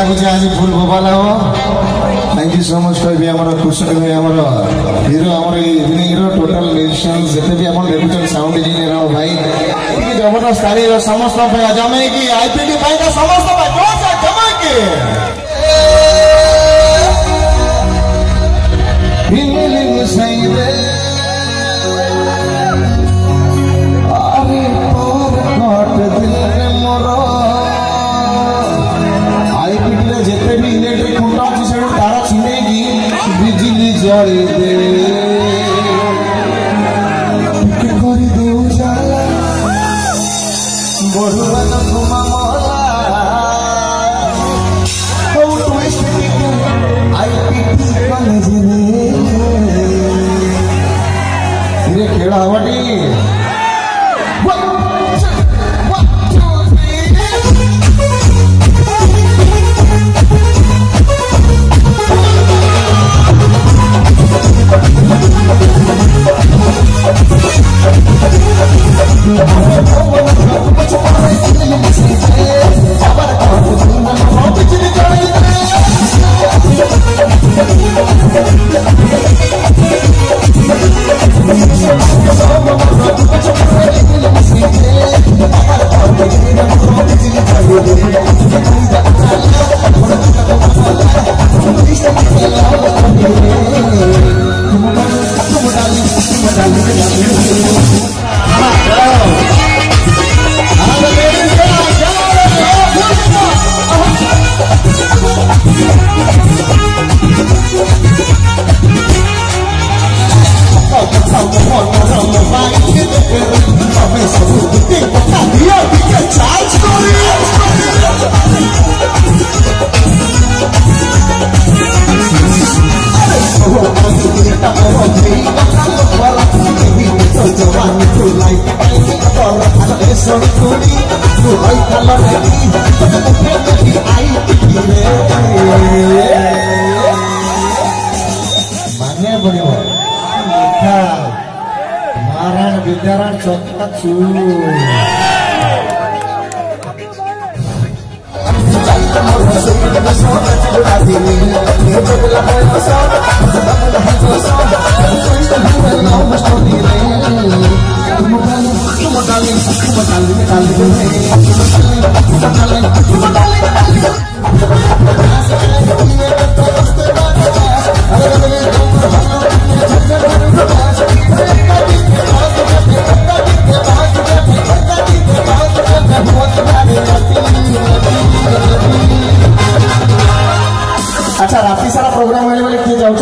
लगुच आज फुल भोपाल हम थैंक यू सो मच कह आम कृष्ण भाई आम हिरो आम इवनिंग रो टोटाल म्यूजिशियन जिते भी आप देखुन साउंड इंजीनियर भाई जबरदस्त ताली समस्त जमे कि आईपीटी का समस्त जमा के आईपीटी जिते भी इलेक्ट्रिक खुंटा अच्छी से तारा छिड़े बिजली जड़ी दे करी दे उजाला बड़ुआन घुमा आईपीटी कॉलेज रे खेड़ा हवाटी नारायण विद्यारायण चौथा अच्छा राति सारा प्रोग्राम होने वाले किए जाओ